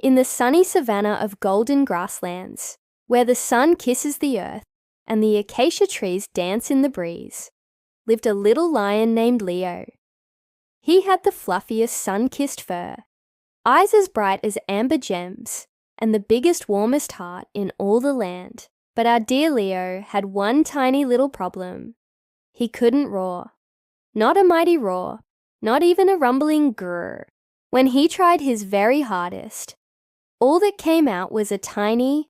In the sunny savanna of Golden Grasslands, where the sun kisses the earth and the acacia trees dance in the breeze, lived a little lion named Leo. He had the fluffiest sun-kissed fur, eyes as bright as amber gems, and the biggest, warmest heart in all the land. But our dear Leo had one tiny little problem. He couldn't roar. Not a mighty roar, not even a rumbling grrr. When he tried his very hardest, all that came out was a tiny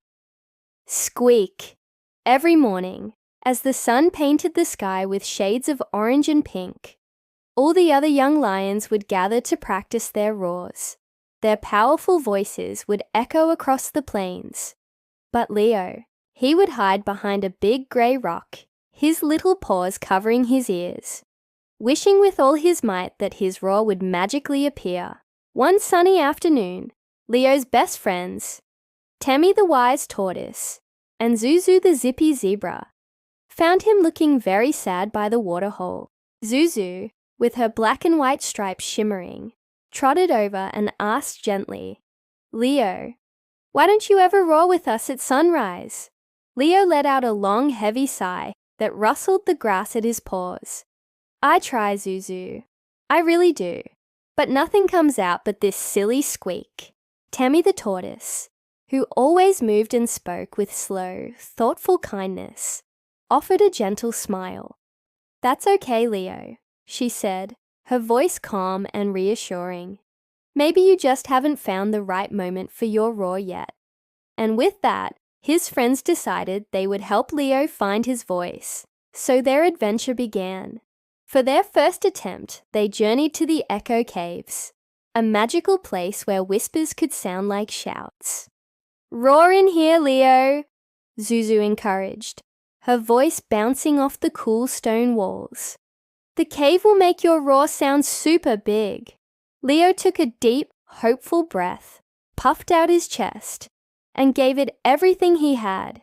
squeak. Every morning, as the sun painted the sky with shades of orange and pink, all the other young lions would gather to practice their roars. Their powerful voices would echo across the plains. But Leo, he would hide behind a big grey rock, his little paws covering his ears, wishing with all his might that his roar would magically appear. One sunny afternoon, Leo's best friends, Tammy the wise tortoise and Zuzu the zippy zebra, found him looking very sad by the waterhole. Zuzu, with her black and white stripes shimmering, trotted over and asked gently, "Leo, why don't you ever roar with us at sunrise?" Leo let out a long, heavy sigh that rustled the grass at his paws. "I try, Zuzu. I really do. But nothing comes out but this silly squeak." Tammy the tortoise, who always moved and spoke with slow, thoughtful kindness, offered a gentle smile. "That's okay, Leo," she said, her voice calm and reassuring. "Maybe you just haven't found the right moment for your roar yet." And with that, his friends decided they would help Leo find his voice. So their adventure began. For their first attempt, they journeyed to the Echo Caves, a magical place where whispers could sound like shouts. "Roar in here, Leo," Zuzu encouraged, her voice bouncing off the cool stone walls. "The cave will make your roar sound super big." Leo took a deep, hopeful breath, puffed out his chest, and gave it everything he had.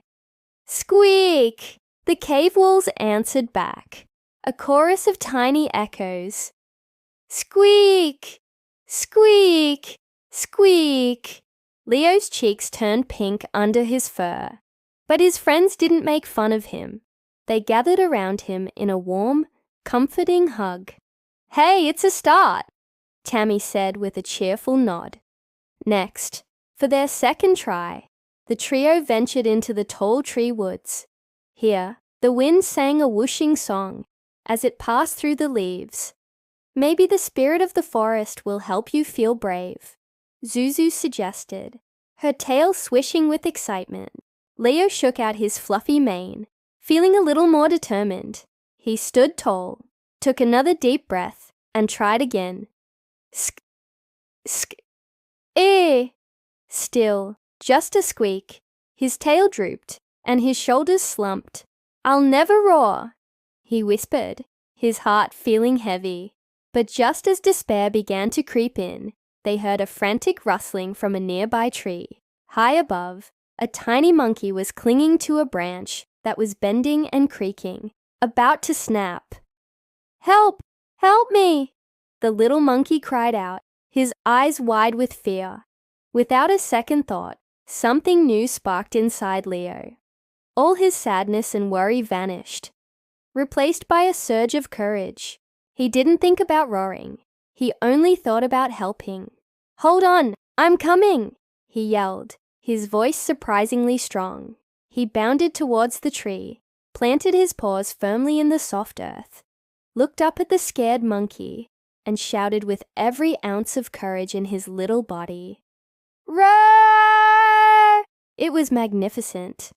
Squeak! The cave walls answered back, a chorus of tiny echoes. Squeak! Squeak! Squeak! Leo's cheeks turned pink under his fur, but his friends didn't make fun of him. They gathered around him in a warm, comforting hug. "Hey, it's a start," Tammy said with a cheerful nod. Next, for their second try, the trio ventured into the tall tree woods. Here, the wind sang a whooshing song as it passed through the leaves. "Maybe the spirit of the forest will help you feel brave," Zuzu suggested, her tail swishing with excitement. Leo shook out his fluffy mane, feeling a little more determined. He stood tall, took another deep breath, and tried again. Sk, sk, eh! Still, just a squeak. His tail drooped, and his shoulders slumped. "I'll never roar," he whispered, his heart feeling heavy. But just as despair began to creep in, they heard a frantic rustling from a nearby tree. High above, a tiny monkey was clinging to a branch that was bending and creaking, about to snap. "Help! Help me!" the little monkey cried out, his eyes wide with fear. Without a second thought, something new sparked inside Leo. All his sadness and worry vanished, replaced by a surge of courage. He didn't think about roaring. He only thought about helping. "Hold on, I'm coming!" he yelled, his voice surprisingly strong. He bounded towards the tree, planted his paws firmly in the soft earth, looked up at the scared monkey, and shouted with every ounce of courage in his little body. "Roar!" It was magnificent.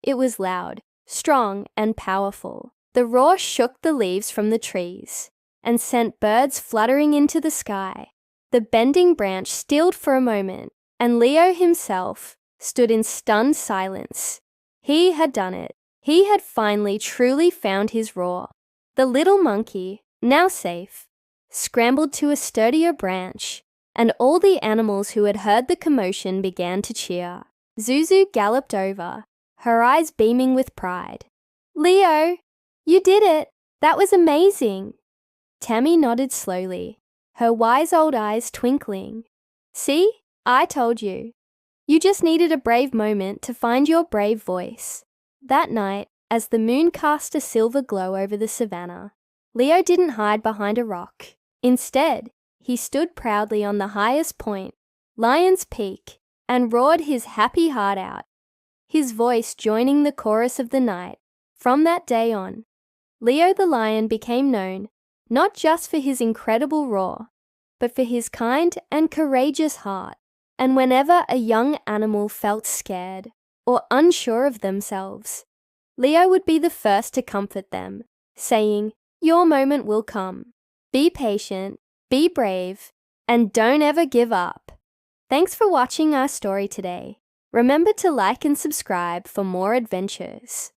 It was loud, strong, and powerful. The roar shook the leaves from the trees and sent birds fluttering into the sky. The bending branch stilled for a moment, and Leo himself stood in stunned silence. He had done it. He had finally truly found his roar. The little monkey, now safe, scrambled to a sturdier branch, and all the animals who had heard the commotion began to cheer. Zuzu galloped over, her eyes beaming with pride. "Leo, you did it! That was amazing!" Tammy nodded slowly, her wise old eyes twinkling. "See? I told you. You just needed a brave moment to find your brave voice. That night, as the moon cast a silver glow over the savannah, Leo didn't hide behind a rock. Instead, he stood proudly on the highest point, Lion's Peak, and roared his happy heart out, his voice joining the chorus of the night. From that day on, Leo the lion became known not just for his incredible roar, but for his kind and courageous heart. And whenever a young animal felt scared or unsure of themselves, Leo would be the first to comfort them, saying, "Your moment will come. Be patient, be brave, and don't ever give up." Thanks for watching our story today. Remember to like and subscribe for more adventures.